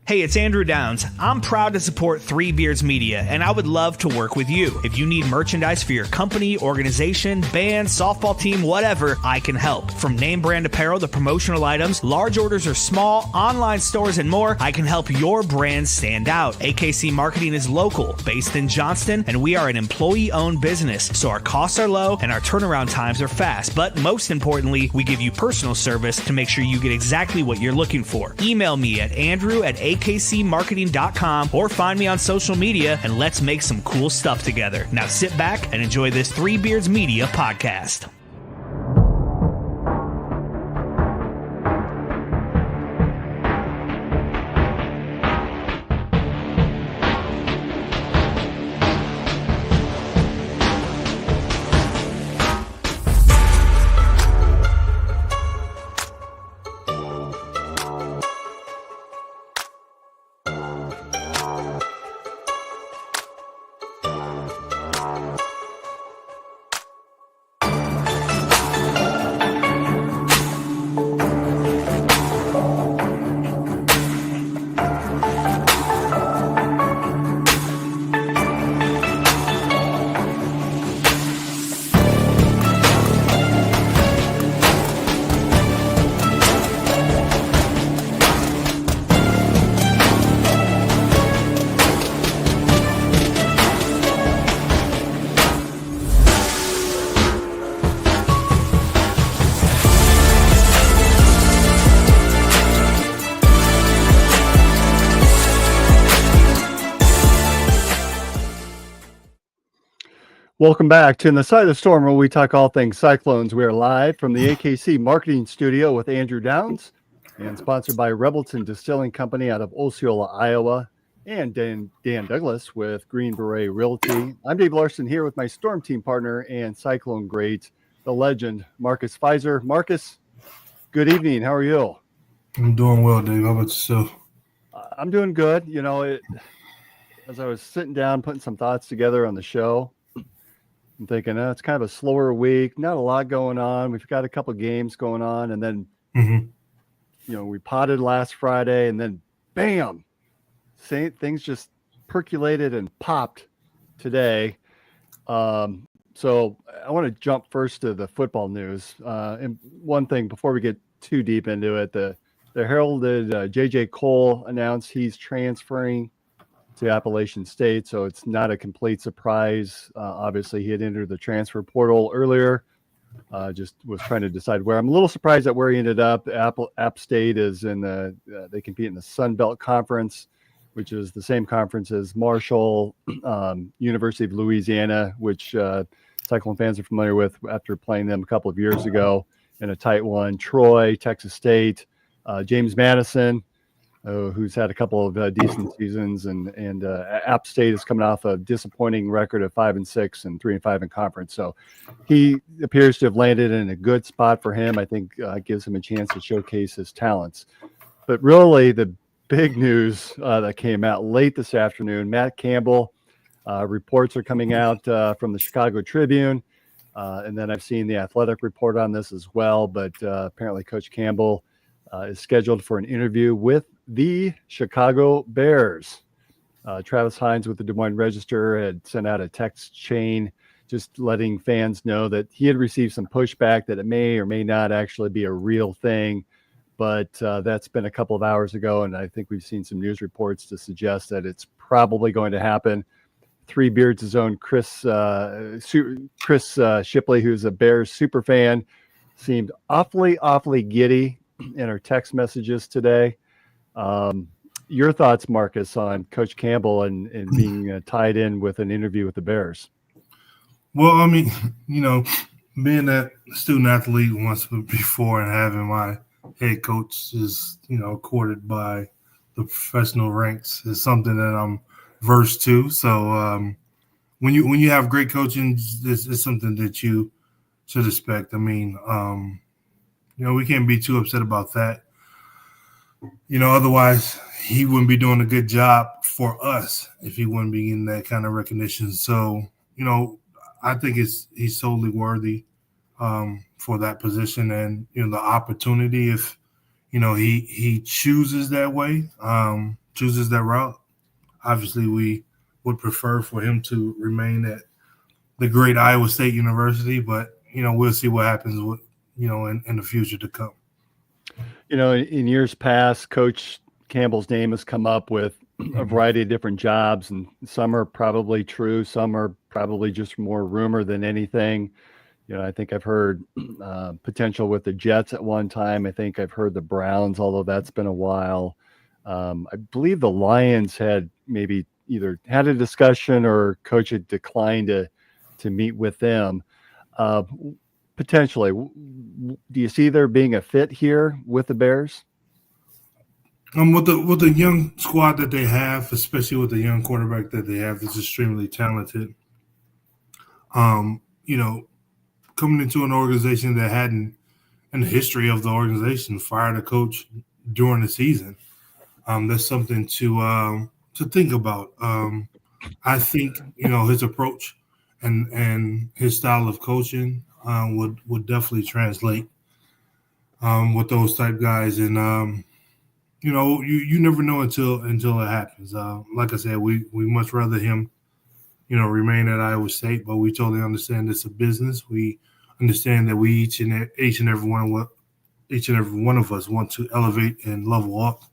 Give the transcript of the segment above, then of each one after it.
Hey, it's Andrew Downs. I'm proud to support Three Beards Media, and I would love to work with you. If you need merchandise for your company, organization, band, softball team, whatever, I can help. From name brand apparel to promotional items, large orders or small, online stores, and more, I can help your brand stand out. AKC Marketing is local, based in Johnston, and we are an employee-owned business, so our costs are low and our turnaround times are fast. But most importantly, we give you personal service to make sure you get exactly what you're looking for. Email me at andrew@akcmarketing.com or find me on social media and let's make some cool stuff together. Now sit back and enjoy this Three Beards Media podcast. Welcome back to In the Side of the Storm, where we talk all things Cyclones. We are live from the AKC Marketing Studio with Andrew Downs and sponsored by Rebelton Distilling Company out of Osceola, Iowa, and Dan Douglas with Green Beret Realty. I'm Dave Larson here with my Storm Team partner and Cyclone great, the legend, Marcus Fizer. Marcus, good evening. How are you? I'm doing well, Dave. How about yourself? I'm doing good. You know, as I was sitting down, putting some thoughts together on the show, I'm thinking, it's kind of a slower week, not a lot going on. We've got a couple of games going on, and then, we potted last Friday, and then, bam, things just percolated and popped today. So I want to jump first to the football news. And one thing before we get too deep into it, the heralded J.J. Cole announced he's transferring to Appalachian State, so it's not a complete surprise. Obviously, he had entered the transfer portal earlier. Just was trying to decide where. I'm a little surprised at where he ended up. App State is in they compete in the Sun Belt Conference, which is the same conference as Marshall, University of Louisiana, which Cyclone fans are familiar with after playing them a couple of years ago in a tight one. Troy, Texas State, James Madison, who's had a couple of decent seasons, and App State is coming off a disappointing record of 5-6 and 3-5 in conference. So he appears to have landed in a good spot for him. I think gives him a chance to showcase his talents. But really, the big news that came out late this afternoon, Matt Campbell, reports are coming out from the Chicago Tribune, and then I've seen the Athletic report on this as well. But apparently, Coach Campbell is scheduled for an interview with the Chicago Bears. Travis Hines with the Des Moines Register had sent out a text chain just letting fans know that he had received some pushback that it may or may not actually be a real thing. But that's been a couple of hours ago, and I think we've seen some news reports to suggest that it's probably going to happen. Three Beards' own Chris Shipley, who's a Bears super fan, seemed awfully giddy in our text messages today. Your thoughts, Marcus, on Coach Campbell and being tied in with an interview with the Bears? Well, I mean, being a student athlete once before and having my head coach is, courted by the professional ranks is something that I'm versed to. So when you have great coaching, it's something that you should expect. I mean, we can't be too upset about that. Otherwise he wouldn't be doing a good job for us if he wouldn't be getting that kind of recognition. So, I think he's totally worthy for that position and, the opportunity if, he chooses that way chooses that route. Obviously, we would prefer for him to remain at the great Iowa State University, but we'll see what happens with in the future to come. In years past, Coach Campbell's name has come up with a variety of different jobs, and some are probably true, some are probably just more rumor than anything. I think I've heard potential with the Jets at one time. I think I've heard the Browns, although that's been a while. I believe the Lions had maybe either had a discussion or coach had declined to meet with them. Potentially, do you see there being a fit here with the Bears? With the young squad that they have, especially with the young quarterback that they have, that's extremely talented. Coming into an organization that hadn't, in the history of the organization, fired a coach during the season, that's something to think about. I think his approach and his style of coaching would definitely translate with those type guys, and you never know until it happens. Like I said, we much rather him remain at Iowa State, but we totally understand it's a business. We understand that we each and every one of us want to elevate and level up,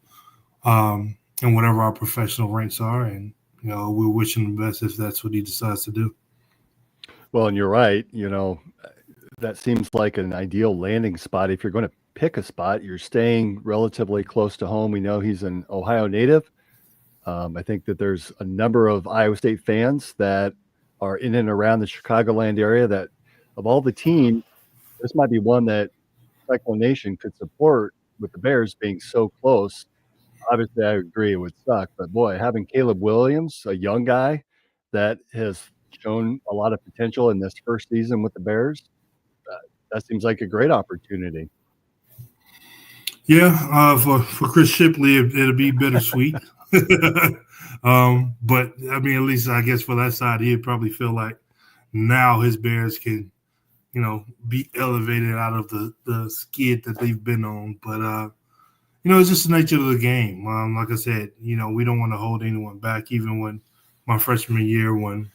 in whatever our professional ranks are, and we're wishing the best if that's what he decides to do. Well, and you're right. That seems like an ideal landing spot. If you're going to pick a spot, you're staying relatively close to home. We know he's an Ohio native. I think that there's a number of Iowa State fans that are in and around the Chicagoland area that, of all the teams, this might be one that Cyclone Nation could support, with the Bears being so close. Obviously, I agree it would suck, but boy, having Caleb Williams, a young guy that has shown a lot of potential in this first season with the Bears, that seems like a great opportunity. Yeah, for Chris Shipley, it'll be bittersweet. But I mean, at least I guess for that side, he'd probably feel like now his Bears can, be elevated out of the skid that they've been on. But it's just the nature of the game. Like I said, we don't want to hold anyone back. Even when my freshman year, when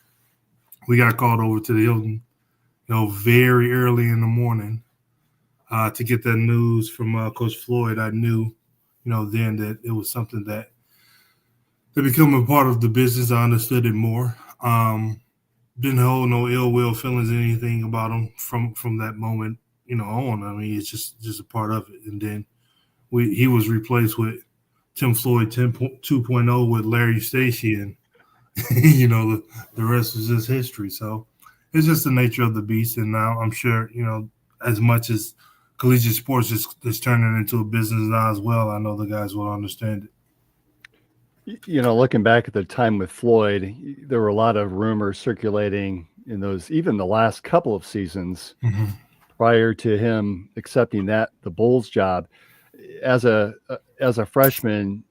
we got called over to the Hilton, very early in the morning, to get that news from Coach Floyd, I knew, then that it was something that became a part of the business. I understood it more. Didn't hold no ill will feelings or anything about him from that moment, on. I mean, it's just a part of it. And then he was replaced with Tim Floyd 2.0 with Larry Stacey, and the rest was just history. So it's just the nature of the beast. And now I'm sure, as much as collegiate sports is turning into a business now as well, I know the guys will understand it. Looking back at the time with Floyd, there were a lot of rumors circulating in those, even the last couple of seasons prior to him accepting the Bulls job. As a freshman,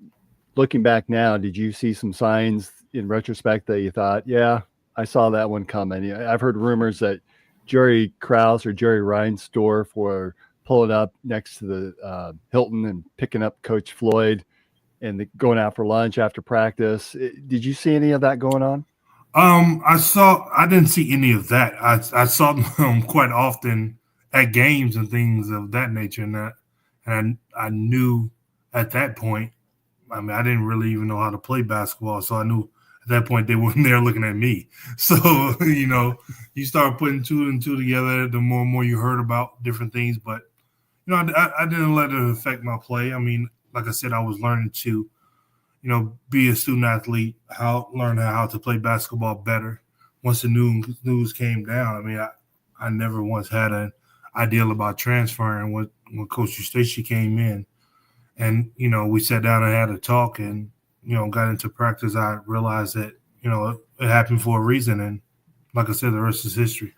looking back now, did you see some signs in retrospect that you thought, yeah, I saw that one coming? I've heard rumors that Jerry Krause or Jerry Reinsdorf were pulling up next to the Hilton and picking up Coach Floyd and going out for lunch after practice. Did you see any of that going on? I didn't see any of that. I saw them quite often at games and things of that nature, and I knew at that point, I mean, I didn't really even know how to play basketball, so I knew at that point they weren't there looking at me. So, you start putting two and two together, the more and more you heard about different things. But, I didn't let it affect my play. I mean, like I said, I was learning to, be a student athlete, learn how to play basketball better. Once the news came down, I mean, I never once had an ideal about transferring. When Coach Stacey came in, and we sat down and had a talk, and got into practice, I realized that it happened for a reason, and like I said, the rest is history.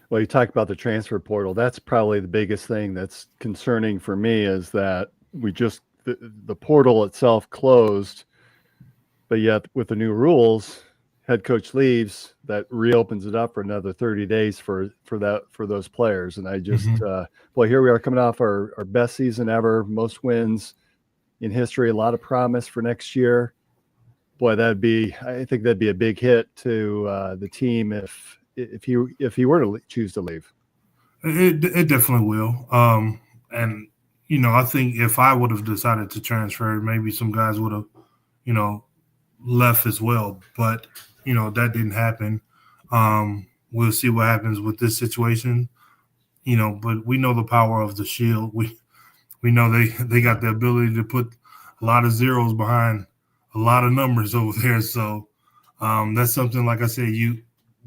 Well, you talk about the transfer portal. That's probably the biggest thing that's concerning for me, is that the portal itself closed, but yet with the new rules, head coach leaves, that reopens it up for another 30 days for those players. And I just, boy, here we are coming off our best season ever, most wins, in history, a lot of promise for next year. Boy, I think that'd be a big hit to the team if he were to choose to leave. It definitely will. And I think if I would have decided to transfer, maybe some guys would have, left as well. But that didn't happen. We'll see what happens with this situation. But we know the power of the Shield. We know they got the ability to put a lot of zeros behind a lot of numbers over there. So that's something, like I said,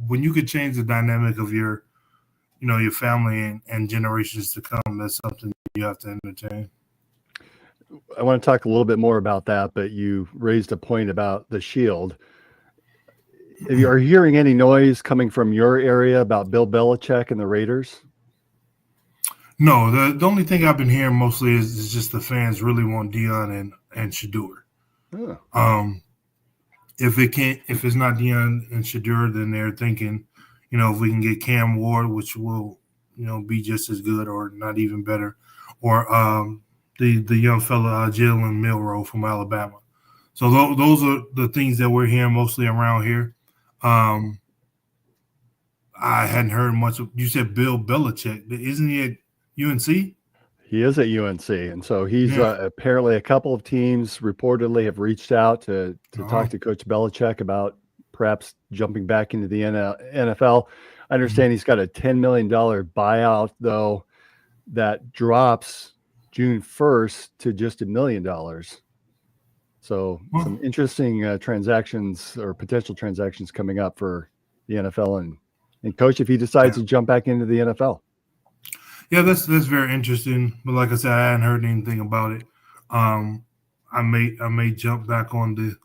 when you could change the dynamic of your family and generations to come, that's something you have to entertain. I want to talk a little bit more about that, but you raised a point about the Shield. Are you hearing any noise coming from your area about Bill Belichick and the Raiders? No, the only thing I've been hearing mostly is just the fans really want Deion and Shedeur. Oh. If it's not Deion and Shedeur, then they're thinking, if we can get Cam Ward, which will, be just as good or not even better, or the young fella Jalen Milroe from Alabama. So those are the things that we're hearing mostly around here. I hadn't heard much of. You said Bill Belichick, isn't he at UNC? He is at UNC, and so he's apparently a couple of teams reportedly have reached out to talk to Coach Belichick about perhaps jumping back into the NFL. I understand he's got a $10 million buyout, though, that drops June 1st to just $1 million. So some interesting transactions or potential transactions coming up for the NFL and Coach, if he decides to jump back into the NFL. Yeah, that's very interesting. But like I said, I hadn't heard anything about it. I may jump back on the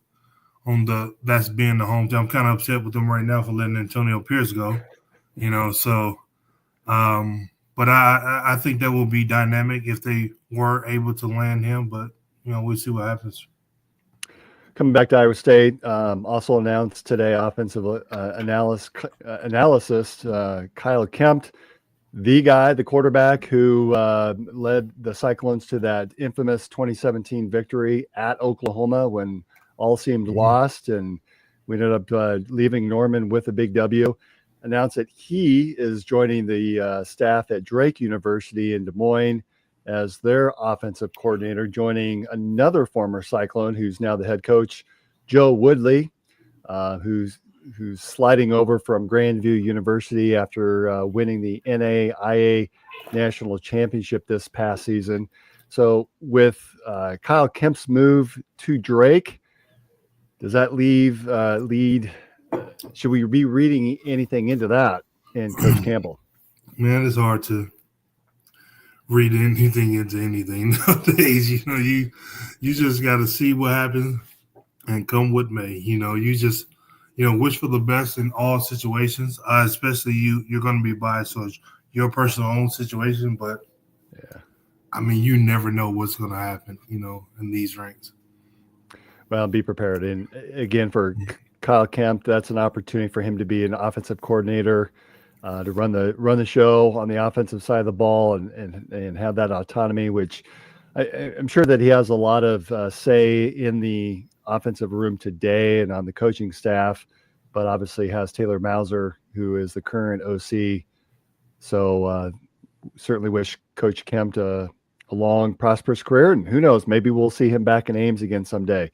that's being the hometown. I'm kind of upset with them right now for letting Antonio Pierce go. So but I think that will be dynamic if they were able to land him, but we'll see what happens. Coming back to Iowa State, also announced today offensive analyst Kyle Kempt, the quarterback who led the Cyclones to that infamous 2017 victory at Oklahoma when all seemed lost, and we ended up leaving Norman with a big W. Announced that he is joining the staff at Drake University in Des Moines as their offensive coordinator, joining another former Cyclone who's now the head coach, Joe Woodley, who's sliding over from Grandview University after winning the NAIA National Championship this past season. So with Kyle Kemp's move to Drake, does that lead? Should we be reading anything into that in Coach Campbell? Man, it's hard to read anything into anything nowadays. You just got to see what happens and come what may. You just wish for the best in all situations. Especially you're going to be biased towards your personal own situation, but I mean, you never know what's going to happen. In these ranks. Well, be prepared. And again, for Kyle Kemp, that's an opportunity for him to be an offensive coordinator, to run the show on the offensive side of the ball and have that autonomy, which I'm sure that he has a lot of say in the offensive room today and on the coaching staff, but obviously has Taylor Mauser, who is the current OC. So certainly wish Coach Kemp a long, prosperous career, and who knows, maybe we'll see him back in Ames again someday.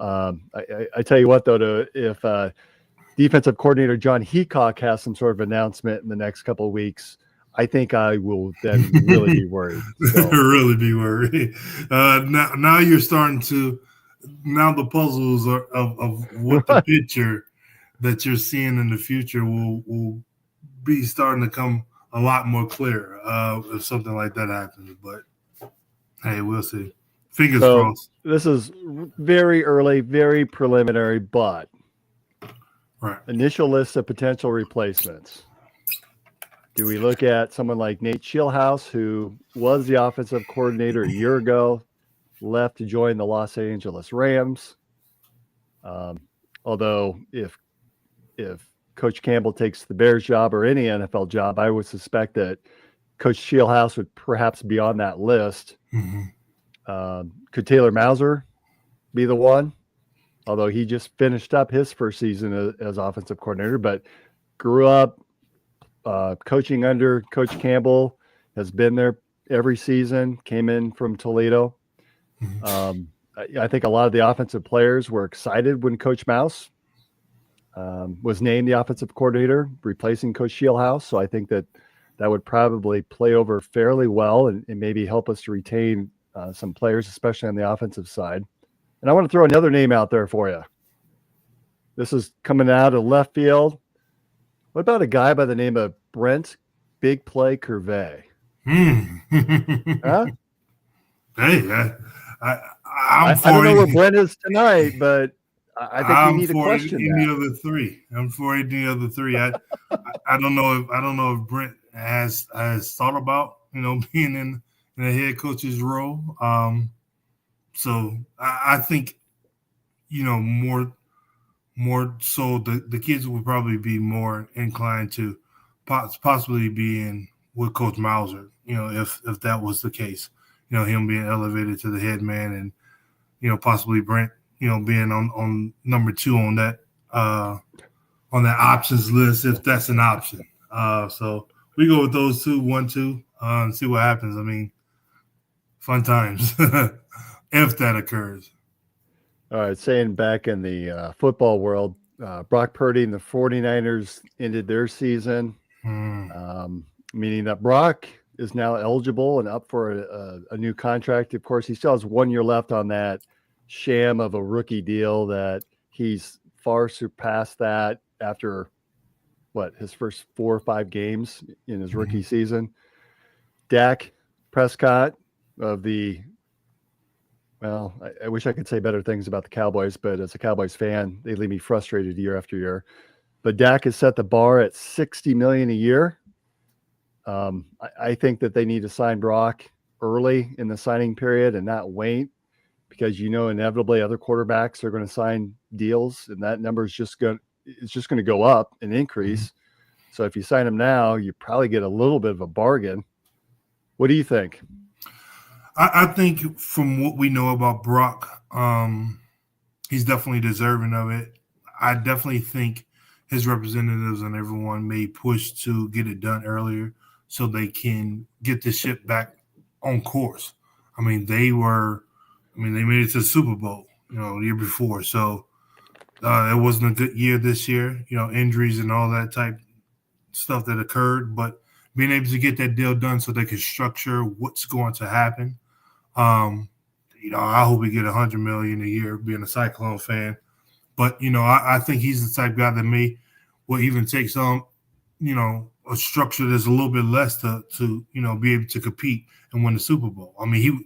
I tell you what, though, if defensive coordinator John Heacock has some sort of announcement in the next couple of weeks, I think I will then really be worried. So. Really be worried. Now you're starting to. Now the puzzles are of what the picture that you're seeing in the future will be starting to come a lot more clear if something like that happens. But hey, we'll see. Fingers crossed. This is very early, very preliminary, but initial list of potential replacements. Do we look at someone like Nate Schillhouse, who was the offensive coordinator a year ago, left to join the Los Angeles Rams? Although if Coach Campbell takes the Bears job or any NFL job, I would suspect that Coach Schillhouse would perhaps be on that list. Mm-hmm. Could Taylor Mauser be the one? Although he just finished up his first season as offensive coordinator, but grew up coaching under Coach Campbell, has been there every season, came in from Toledo. I think a lot of the offensive players were excited when Coach Mouse was named the offensive coordinator, replacing Coach Shieldhouse. So I think that would probably play over fairly well and maybe help us to retain some players, especially on the offensive side. And I want to throw another name out there for you. This is coming out of left field. What about a guy by the name of Brent Big Play Curvey? Huh? Hey, I don't know where Brent is tonight, but I think we need to question any of the three. I'm for any of the three. I don't know if Brent has thought about being in a head coach's role. So I think more so the kids would probably be more inclined to possibly being with Coach Mauser. If that was the case, him being elevated to the head man, and possibly Brent being on number 2 on that options list, if that's an option. So we go with those 2, 1, 2, and see what happens. I mean, fun times if that occurs. All right, saying back in the football world, Brock Purdy and the 49ers ended their season, meaning that Brock is now eligible and up for a new contract. Of course, he still has 1 year left on that sham of a rookie deal that he's far surpassed that after his first 4 or 5 games in his rookie season. Dak Prescott of I wish I could say better things about the Cowboys, but as a Cowboys fan, they leave me frustrated year after year. But Dak has set the bar at $60 million a year. I think that they need to sign Brock early in the signing period and not wait, because inevitably other quarterbacks are going to sign deals, and that number is just going to go up and increase. So if you sign him now, you probably get a little bit of a bargain. What do you think? I think from what we know about Brock, he's definitely deserving of it. I definitely think his representatives and everyone may push to get it done earlier so they can get the ship back on course. I mean, they made it to the Super Bowl, the year before. So it wasn't a good year this year, injuries and all that type stuff that occurred. But being able to get that deal done so they can structure what's going to happen. I hope we get $100 million a year being a Cyclone fan. But, I think he's the type guy that will even take some, a structure that's a little bit less to be able to compete and win the Super Bowl. I mean,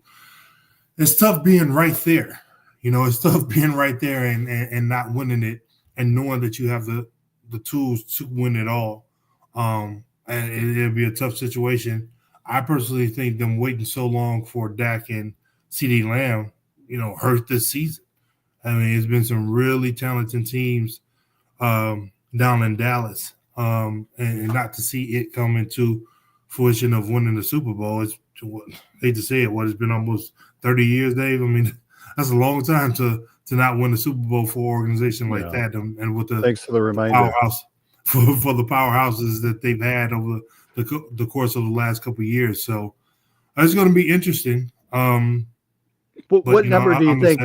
it's tough being right there. It's tough being right there and not winning it and knowing that you have the tools to win it all. And it'll be a tough situation. I personally think them waiting so long for Dak and CeeDee Lamb, hurt this season. I mean, it's been some really talented teams down in Dallas. And not to see it come into fruition of winning the Super Bowl. It's, hate to say it, it's been almost 30 years, Dave. I mean, that's a long time to not win the Super Bowl for an organization like that. And with the thanks for the reminder. Powerhouse for the powerhouses that they've had over the course of the last couple of years. So it's going to be interesting. What number do you think?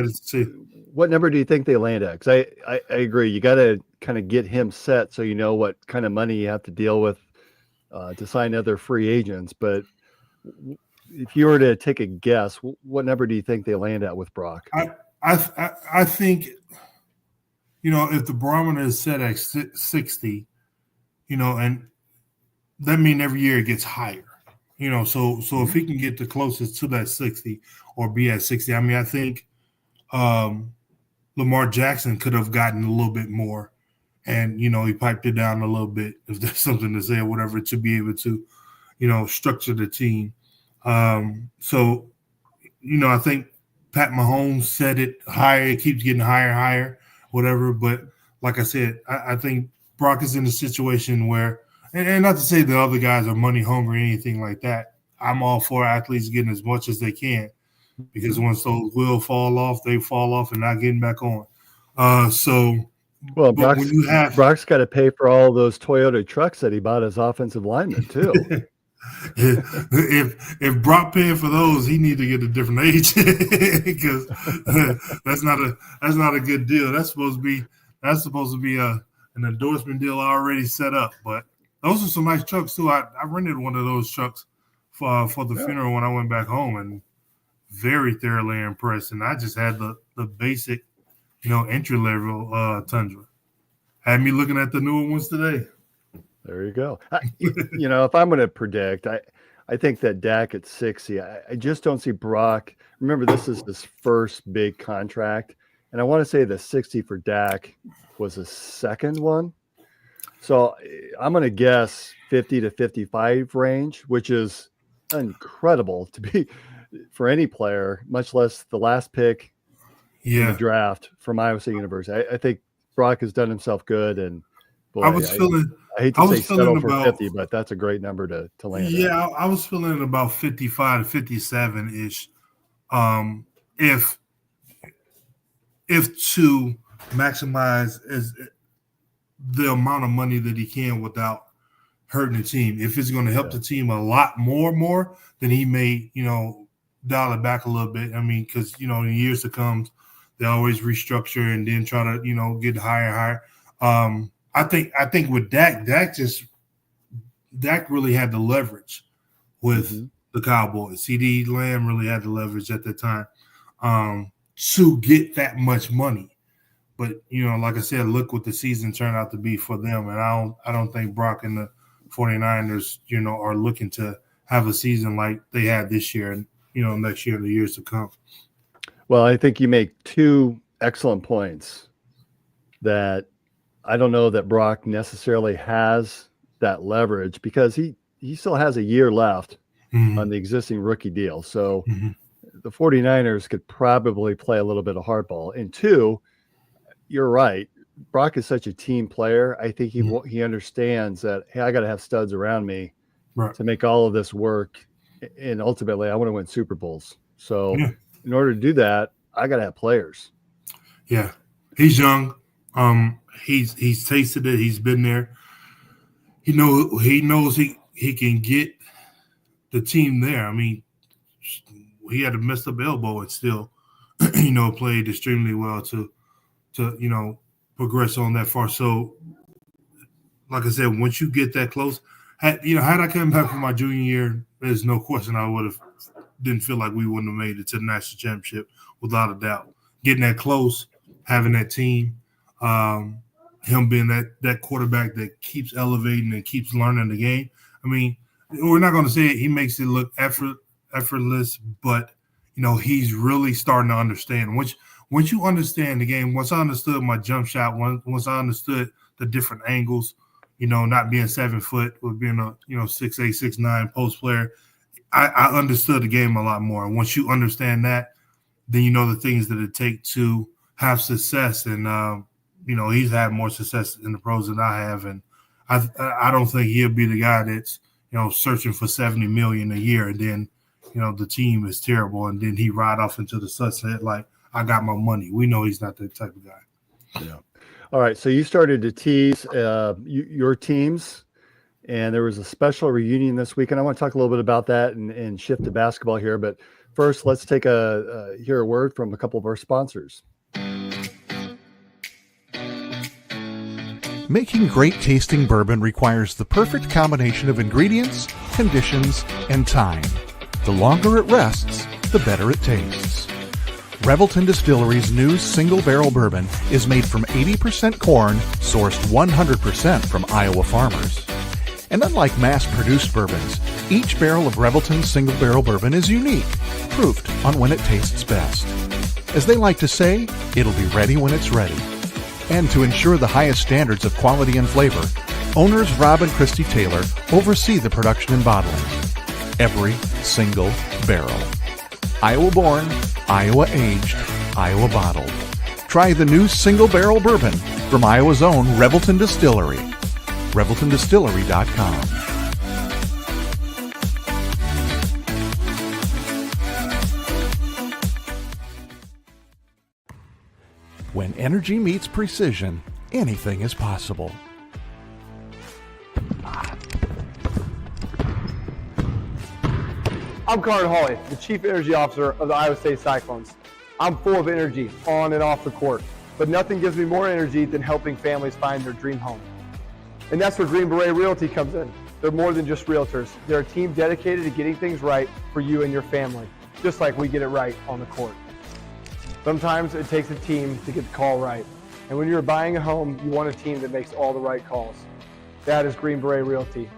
What number do you think they land at? Because I agree. You got to kind of get him set so you know what kind of money you have to deal with to sign other free agents. But if you were to take a guess, what number do you think they land at with Brock? I think, if the barometer is set at 60, and that means every year it gets higher. So if he can get the closest to that 60 or be at 60, I mean, I think Lamar Jackson could have gotten a little bit more, and he piped it down a little bit, if there's something to say or whatever, to be able to structure the team. So I think Pat Mahomes said it higher. It keeps getting higher and higher, whatever. But like I said, I think Brock is in a situation where, and not to say the other guys are money hungry or anything like that. I'm all for athletes getting as much as they can. because once those wheels fall off, they fall off and not getting back on. Well, but when you have Brock's got to pay for all those Toyota trucks that he bought as offensive lineman too. if Brock paying for those, he need to get a different agent because that's not a good deal. That's supposed to be an endorsement deal already set up. But those are some nice trucks too. I rented one of those trucks for the funeral when I went back home, and very thoroughly impressed. And I just had the basic, entry level Tundra. Had me looking at the newer ones today. There you go. If I'm going to predict, I think that Dak at 60, I just don't see Brock. Remember, this is his first big contract. And I want to say the 60 for Dak was his second one. So I'm going to guess 50 to 55 range, which is incredible to be for any player, much less the last pick in the draft from Iowa State University. I think Brock has done himself good. And boy, I hate to say settle for 50, but that's a great number to land. Yeah, I was feeling about 55 to 57-ish. If to maximize as the amount of money that he can without hurting the team. If it's going to help the team a lot more, then he may, dial it back a little bit. I mean, because, in years to come, they always restructure and then try to, get higher and higher. I think with Dak really had the leverage with the Cowboys. CeeDee Lamb really had the leverage at the time to get that much money. But, like I said, look what the season turned out to be for them. And I don't think Brock and the 49ers, are looking to have a season like they had this year and, next year and the years to come. Well, I think you make two excellent points that I don't know that Brock necessarily has that leverage because he still has a year left on the existing rookie deal. So the 49ers could probably play a little bit of hardball. And two, you're right. Brock is such a team player. I think he understands that, hey, I got to have studs around me to make all of this work. And ultimately, I want to win Super Bowls. So in order to do that, I got to have players. Yeah. He's young. He's tasted it. He's been there. He knows he can get the team there. I mean, he had a messed up elbow and still, played extremely well to progress on that far. So, like I said, once you get that close, had I come back from my junior year, there's no question didn't feel like we wouldn't have made it to the national championship without a doubt. Getting that close, having that team, him being that quarterback that keeps elevating and keeps learning the game. I mean, we're not going to say he makes it look effortless, but he's really starting to understand. Once you understand the game, once I understood my jump shot, once I understood the different angles, not being 7 foot, with being a 6'8", 6'9" post player, I understood the game a lot more. And once you understand that, then the things that it takes to have success. And he's had more success in the pros than I have, and I don't think he'll be the guy that's searching for $70 million a year, and then the team is terrible, and then he ride off into the sunset like I got my money. We know he's not that type of guy. Yeah. All right. So you started to tease your teams, and there was a special reunion this week, and I want to talk a little bit about that and shift to basketball here. But first, let's take hear a word from a couple of our sponsors. Making great tasting bourbon requires the perfect combination of ingredients, conditions, and time. The longer it rests, the better it tastes. Revelton Distillery's new single barrel bourbon is made from 80% corn, sourced 100% from Iowa farmers. And unlike mass-produced bourbons, each barrel of Revelton's single barrel bourbon is unique, proofed on when it tastes best. As they like to say, it'll be ready when it's ready. And to ensure the highest standards of quality and flavor, owners Rob and Christy Taylor oversee the production and bottling. Every single barrel. Iowa born, Iowa aged, Iowa bottled. Try the new single barrel bourbon from Iowa's own Revelton Distillery. ReveltonDistillery.com. energy meets precision, anything is possible. I'm Carter Hawley, the Chief Energy Officer of the Iowa State Cyclones. I'm full of energy on and off the court, but nothing gives me more energy than helping families find their dream home. And that's where Green Beret Realty comes in. They're more than just realtors. They're a team dedicated to getting things right for you and your family, just like we get it right on the court. Sometimes it takes a team to get the call right. And when you're buying a home, you want a team that makes all the right calls. That is Green Beret Realty.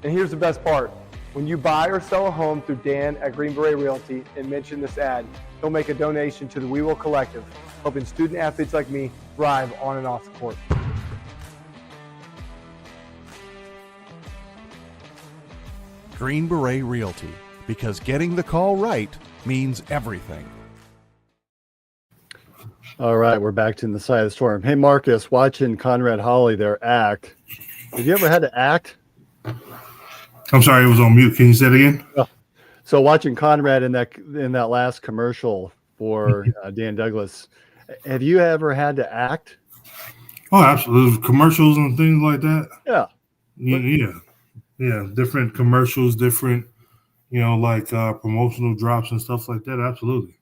And here's the best part. When you buy or sell a home through Dan at Green Beret Realty and mention this ad, he'll make a donation to the We Will Collective, helping student athletes like me thrive on and off the court. Green Beret Realty, because getting the call right means everything. All right, we're back to In the Side of the Storm. Hey, Marcus, watching Conrad Hawley there act. Have you ever had to act? I'm sorry, it was on mute. Can you say it again? So watching Conrad in that last commercial for Dan Douglas, have you ever had to act? Oh, absolutely. Commercials and things like that. Yeah. Yeah. Different commercials, different, like promotional drops and stuff like that. Absolutely.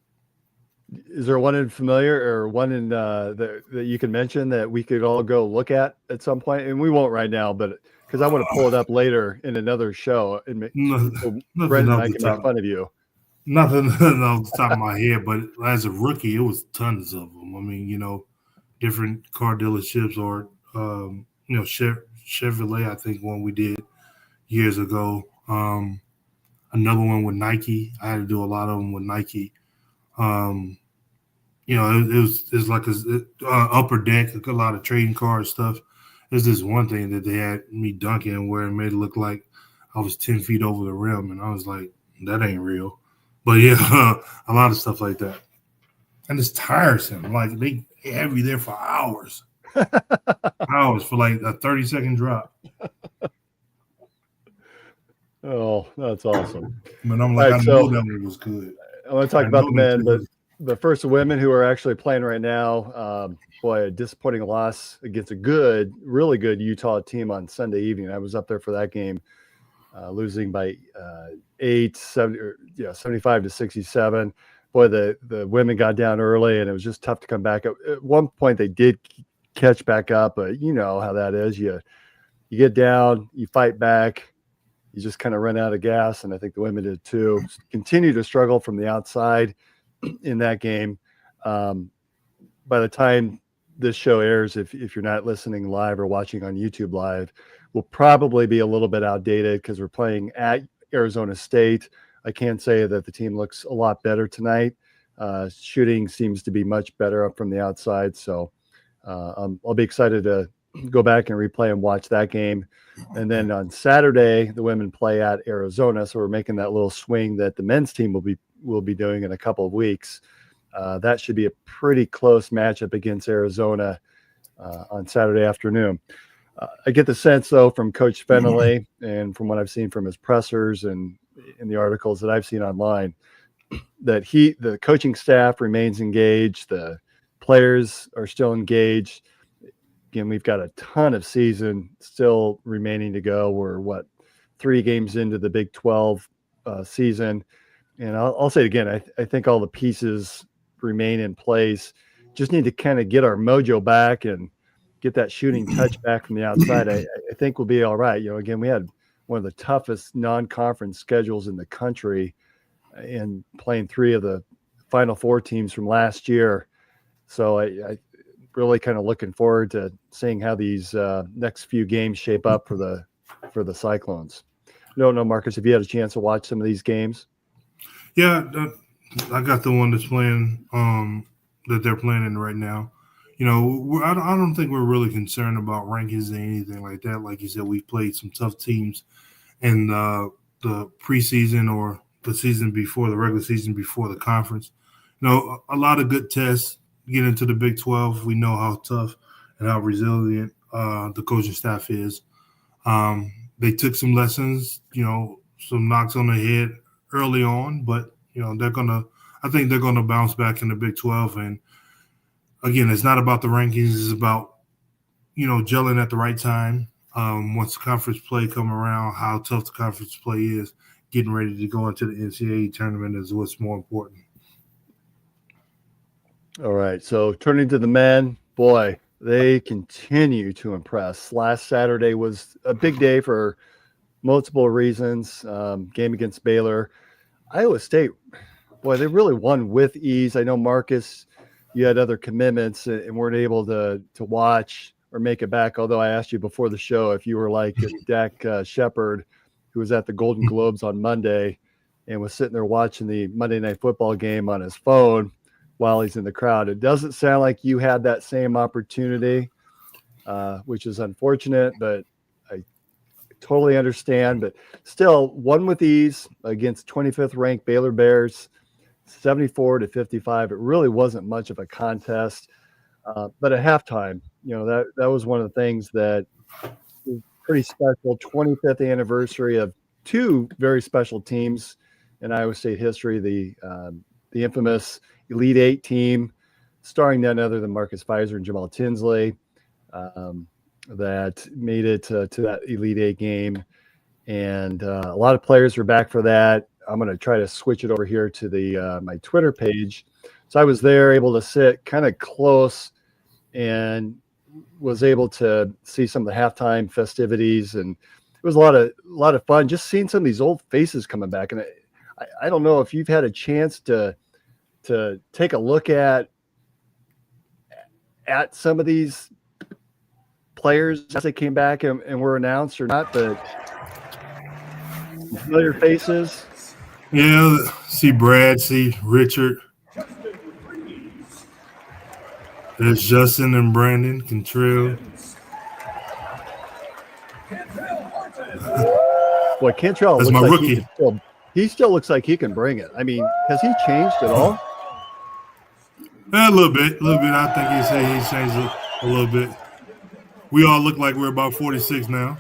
Is there one in familiar or one in that you can mention that we could all go look at some point? And we won't right now, but because I want to pull it up later in another show and nothing Brent and I can make fun of you. Nothing off the top of my head, but as a rookie, it was tons of them. I mean, different car dealerships or, Chevrolet, I think one we did years ago. Another one with Nike. I had to do a lot of them with Nike. It's like upper deck, a lot of trading card stuff. There's this one thing that they had me dunking where it made it look like I was 10 feet over the rim, and I was like, that ain't real. But yeah, a lot of stuff like that. And it's tiresome. Like they have you there for hours. Hours for like a 30-second drop. Oh, that's awesome. But I'm like, right, I know that one was good. I want to talk about the men, but first the women who are actually playing right now. A disappointing loss against a really good Utah team on Sunday evening. I was up there for that game, losing by 75 to 67. Boy, the women got down early, and it was just tough to come back. At one point, they did catch back up, but you know how that is. You get down, you fight back, you just kind of run out of gas, and I think the women did too. Continue to struggle from the outside in that game. By the time this show airs, if you're not listening live or watching on YouTube Live, will probably be a little bit outdated because we're playing at Arizona State. I can say that the team looks a lot better tonight. Shooting seems to be much better up from the outside. So I'll be excited to go back and replay and watch that game. And then on Saturday, the women play at Arizona. So we're making that little swing that the men's team will be doing in a couple of weeks. That should be a pretty close matchup against Arizona on Saturday afternoon. I get the sense, though, from Coach Fennelly and from what I've seen from his pressers and in the articles that I've seen online, that the coaching staff remains engaged. The players are still engaged. Again, we've got a ton of season still remaining to go. We're 3 games into the Big 12 season. And I'll say it again. I think all the pieces remain in place. Just need to kind of get our mojo back and get that shooting touch back from the outside. I think we'll be all right. Again, we had one of the toughest non-conference schedules in the country and playing 3 of the Final Four teams from last year. So I really kind of looking forward to seeing how these next few games shape up for the Cyclones. No, Marcus, have you had a chance to watch some of these games? Yeah, I got the one that's playing that they're playing in right now. I don't think we're really concerned about rankings or anything like that. Like you said, we've played some tough teams in the preseason or the season before, the regular season before the conference. A lot of good tests. Get into the Big 12. We know how tough and how resilient the coaching staff is. They took some lessons, some knocks on the head early on, but I think they're gonna bounce back in the Big 12 and again, it's not about the rankings. It's about, gelling at the right time. Once the conference play come around, how tough the conference play is, getting ready to go into the NCAA tournament is what's more important. All right. So turning to the men, boy, they continue to impress. Last Saturday was a big day for multiple reasons. Game against Baylor. Iowa State, boy, they really won with ease. I know, Marcus, you had other commitments and weren't able to watch or make it back, although I asked you before the show if you were like Dak Shepard, who was at the Golden Globes on Monday and was sitting there watching the Monday Night Football game on his phone while he's in the crowd. It doesn't sound like you had that same opportunity, which is unfortunate, but I totally understand. But still, won with ease against 25th ranked Baylor Bears, 74-55. It really wasn't much of a contest. But at halftime, that was one of the things that was pretty special. 25th anniversary of two very special teams in Iowa State history, the infamous Elite Eight team, starring none other than Marcus Fizer and Jamal Tinsley, that made it to that Elite Eight game. And a lot of players are back for that. I'm going to try to switch it over here to my Twitter page. So I was there, able to sit kind of close, and was able to see some of the halftime festivities, and it was a lot of fun just seeing some of these old faces coming back. And I don't know if you've had a chance to take a look at some of these players as they came back and were announced or not, but familiar faces. Yeah, see Brad, see Richard. There's Justin and Brandon Cantrell. Boy, Cantrell That's looks my like rookie. He still looks like he can bring it. I mean, has he changed at all? A little bit. I think he's changed a little bit. We all look like we're about 46 now.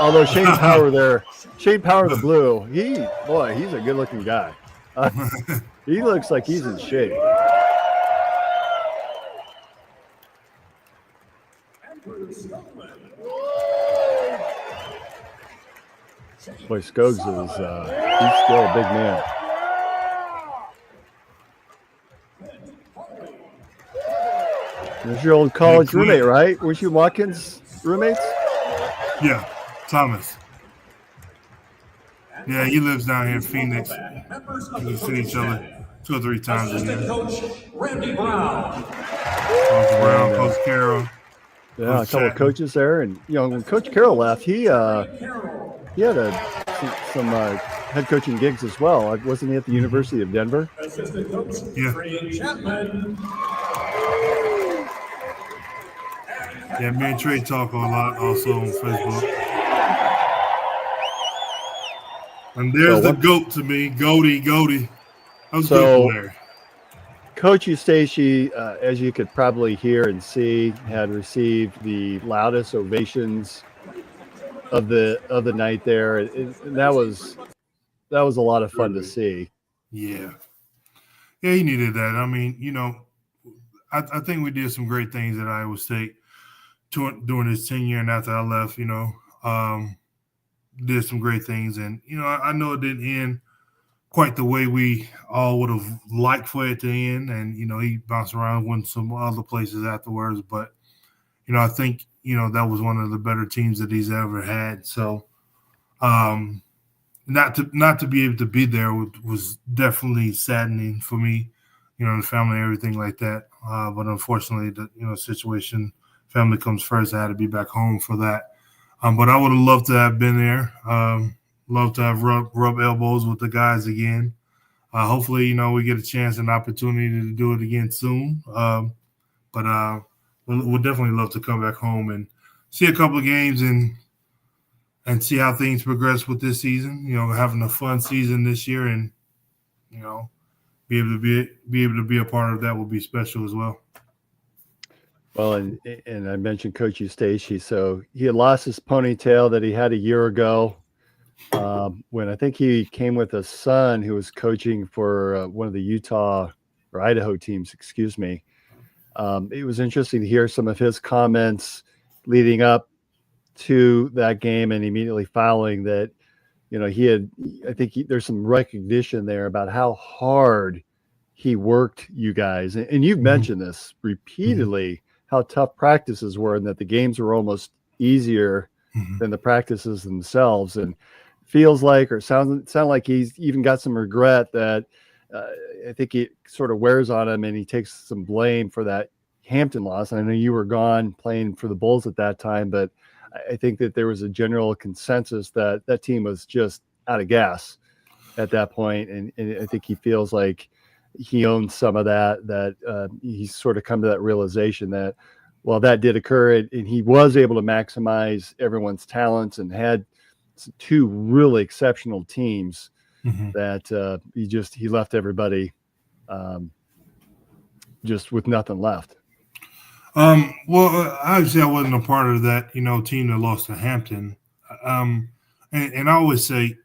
Although Shane Power the Blue, he's a good-looking guy. He looks like he's in shape. Boy, Skoggs he's still a big man. There's your old college roommate, right? Weren't you Watkins roommates? Yeah, Thomas. Yeah, he lives down here in Phoenix. We've seen each other 2 or 3 times a year. Coach Randy Brown. Coach Brown, Coach Carroll. Yeah, a couple of coaches there, and when Coach Carroll left, he had some head coaching gigs as well. Wasn't he at the University of Denver? Assistant coach Trey Chapman. Yeah, me and Trey talk a lot also on Facebook. And there's the GOAT to me, Goaty. I was good there. Coach Eustace, as you could probably hear and see, had received the loudest ovations of the night there. And that was a lot of fun to see. Yeah, he needed that. I mean, I think we did some great things at Iowa State during his tenure, and after I left, did some great things. And, I know it didn't end quite the way we all would have liked for it to end. And, he bounced around, went some other places afterwards. But, I think, that was one of the better teams that he's ever had. So not to be able to be there was definitely saddening for me, the family and everything like that. But unfortunately, the situation, family comes first. I had to be back home for that. But I would have loved to have been there. Love to have rub elbows with the guys again. Hopefully, we get a chance and opportunity to do it again soon. But we'll definitely love to come back home and see a couple of games and see how things progress with this season. Having a fun season this year, and be able to be a part of that will be special as well. Well, and I mentioned Coach Eustace. So he had lost his ponytail that he had a year ago when I think he came with a son who was coaching for one of the Utah or Idaho teams, excuse me. It was interesting to hear some of his comments leading up to that game and immediately following that. There's some recognition there about how hard he worked you guys. And you've mentioned this repeatedly, how tough practices were and that the games were almost easier than the practices themselves. And feels like, or sound like he's even got some regret that I think it sort of wears on him, and he takes some blame for that Hampton loss. And I know you were gone playing for the Bulls at that time, but I think that there was a general consensus that that team was just out of gas at that point. And I think he feels like he owns some of that he's sort of come to that realization that, well, that did occur, and he was able to maximize everyone's talents and had two really exceptional teams that he left everybody just with nothing left. Well, obviously I wasn't a part of that, team that lost to Hampton. And I always say,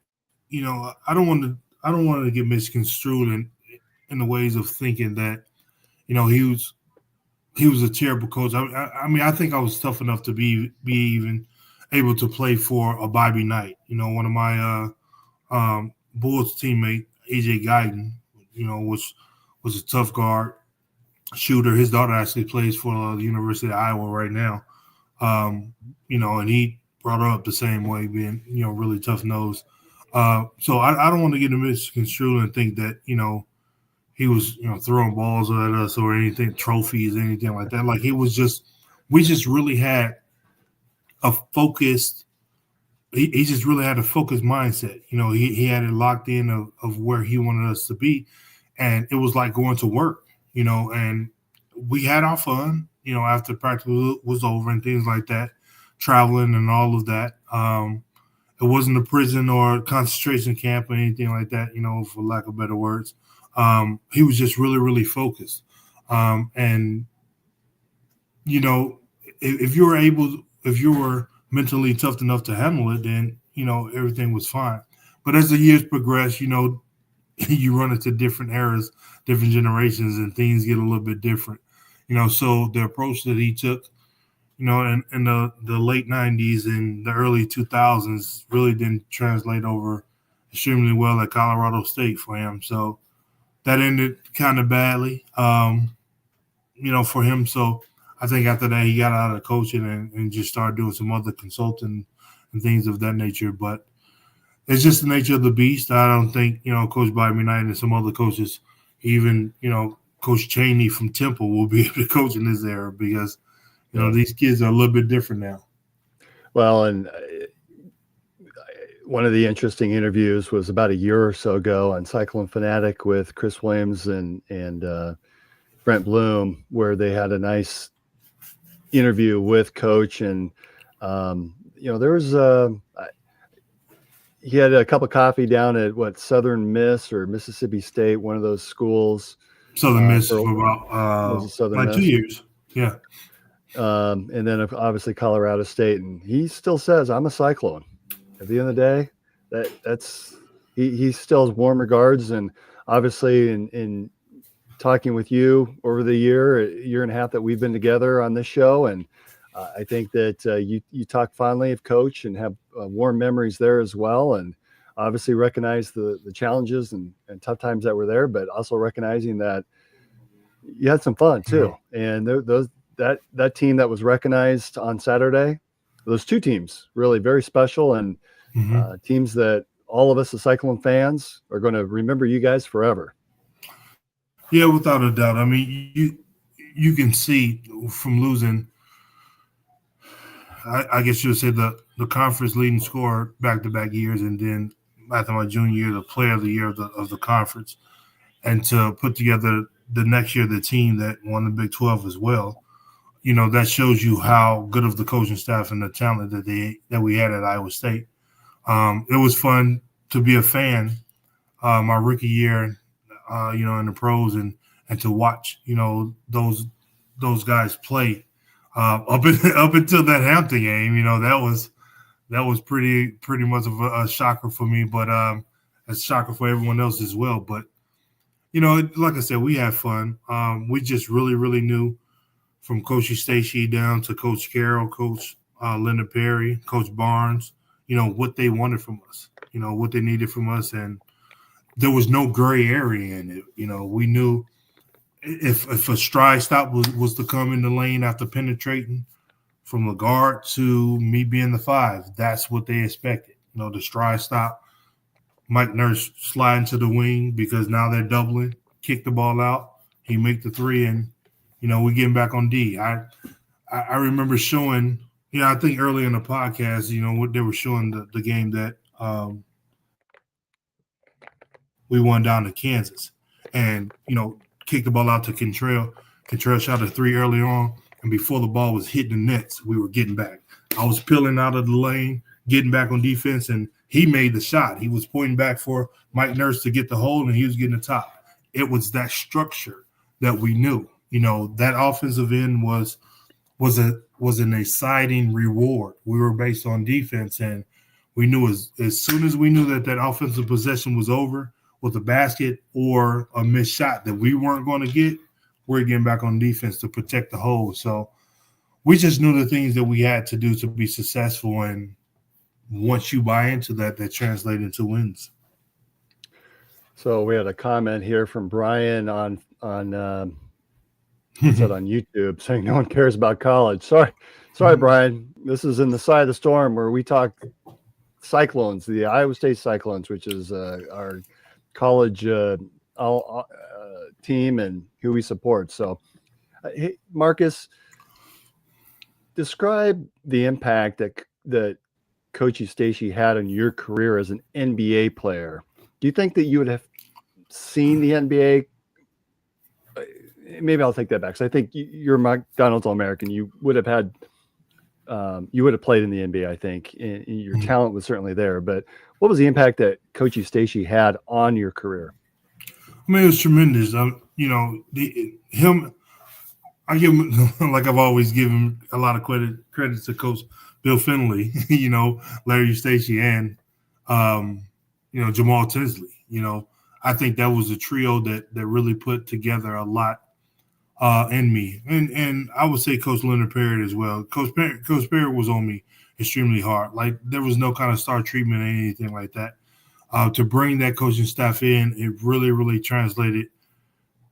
I don't want to get misconstrued in the ways of thinking that, he was a terrible coach. I mean, I think I was tough enough to be even able to play for a Bobby Knight. One of my Bulls teammate, AJ Guyton, was a tough guard. Shooter. His daughter actually plays for the University of Iowa right now. And he brought her up the same way, being, really tough nosed. So I don't want to get misconstrued and think that, he was, throwing balls at us or anything, trophies, anything like that. Like, we just really had a focused, he just really had a focused mindset. He had it locked in of where he wanted us to be. And it was like going to work. And we had our fun, after practice was over and things like that, traveling and all of that. It wasn't a prison or a concentration camp or anything like that, for lack of better words. He was just really, really focused. And, if you were mentally tough enough to handle it, then, everything was fine. But as the years progress, you run into different eras, different generations, and things get a little bit different. So the approach that he took, in the late 90s and the early 2000s really didn't translate over extremely well at Colorado State for him. So that ended kind of badly, for him. So I think after that, he got out of coaching and just started doing some other consulting and things of that nature. But it's just the nature of the beast. I don't think, Coach Bobby Knight and some other coaches, even, Coach Chaney from Temple will be able to coach in this era because, these kids are a little bit different now. Well, and one of the interesting interviews was about a year or so ago on Cyclone Fanatic with Chris Williams and Brent Bloom, where they had a nice interview with Coach. And, there was he had a cup of coffee down at Southern Miss or Mississippi State, one of those schools. Southern Miss for about like 2 years. Yeah. And then obviously Colorado State. And he still says, I'm a Cyclone. At the end of the day, that's he still has warm regards. And obviously in talking with you over the year and a half that we've been together on this show, and I think that you talk fondly of Coach and have warm memories there as well, and obviously recognize the challenges and tough times that were there, but also recognizing that you had some fun too. And that team that was recognized on Saturday, those two teams really very special, and teams that all of us as Cyclone fans are going to remember you guys forever. Yeah, without a doubt. I mean, you can see from losing, I guess you would say the conference leading scorer back-to-back years, and then after my junior year, the player of the year of the conference, and to put together the next year the team that won the Big 12 as well. That shows you how good of the coaching staff and the talent that we had at Iowa State. It was fun to be a fan my rookie year, in the pros and to watch, those guys play up until that Hampton game. That was pretty much of a shocker for me, but a shocker for everyone else as well. But like I said, we had fun. We just really, really knew from Coach Stacey down to Coach Carroll, Coach Leonard Perry, Coach Barnes, what they wanted from us, what they needed from us. And there was no gray area in it. We knew if a stride stop was to come in the lane after penetrating from the guard to me being the 5, that's what they expected. The stride stop, Mike Nurse sliding to the wing because now they're doubling, kick the ball out, he make the 3, and we getting back on D. I remember showing, I think early in the podcast, what they were showing the game that we won down to Kansas, and kicked the ball out to Cantrell. Cantrell shot a 3 early on, and before the ball was hitting the nets, we were getting back. I was peeling out of the lane, getting back on defense, and he made the shot. He was pointing back for Mike Nurse to get the hold, and he was getting the top. It was that structure that we knew. That offensive end was an exciting reward. We were based on defense, and we knew as soon as we knew that offensive possession was over with a basket or a missed shot that we weren't going to get, we're getting back on defense to protect the hole. So we just knew the things that we had to do to be successful, and once you buy into that translates into wins. So we had a comment here from Brian on said on YouTube saying no one cares about college. Sorry, Brian. This is in the side of the storm where we talk Cyclones, the Iowa State Cyclones, which is our college team and who we support. So, hey, Marcus, describe the impact that Coach Stacey had on your career as an NBA player. Do you think that you would have seen the NBA? Maybe I'll take that back. So I think you're a McDonald's All-American. You would have had, you would have played in the NBA, I think. And your talent was certainly there. But what was the impact that Coach Stacey had on your career? I mean, it was tremendous. I give him, like I've always given a lot of credit to Coach Bill Finley, Larry Stacey, and Jamal Tinsley. I think that was a trio that really put together a lot in me, and I would say Coach Leonard Perry as well. Coach Perry was on me extremely hard. Like there was no kind of star treatment or anything like that. To bring that coaching staff in, it really, really translated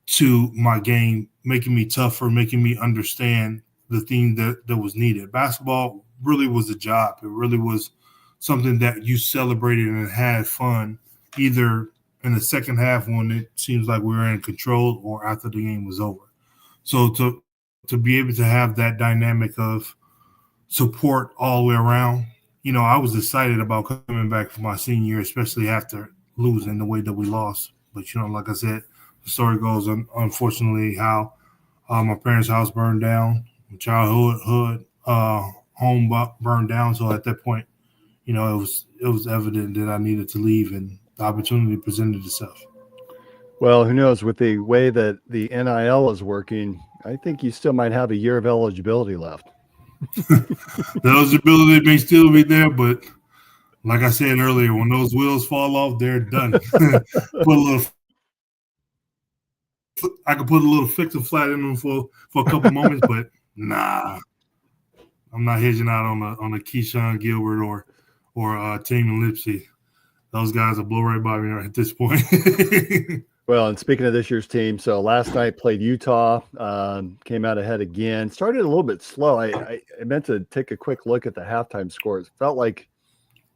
to my game, making me tougher, making me understand the thing that was needed. Basketball really was a job. It really was something that you celebrated and had fun, either in the second half when it seems like we were in control or after the game was over. So to be able to have that dynamic of support all the way around, I was excited about coming back for my senior year, especially after losing the way that we lost. But, like I said, the story goes, unfortunately, how my parents' house burned down, my childhood home burned down. So at that point, it was evident that I needed to leave, and the opportunity presented itself. Well, who knows? With the way that the NIL is working, I think you still might have a year of eligibility left. The eligibility may still be there, but like I said earlier, when those wheels fall off, they're done. I could put a little fix and flat in them for a couple moments, but nah, I'm not hedging out on a Keyshawn Gilbert or Team and Lipsy. Those guys will blow right by me at this point. Well, and speaking of this year's team, so last night played Utah, came out ahead again. Started a little bit slow. I meant to take a quick look at the halftime scores. It felt like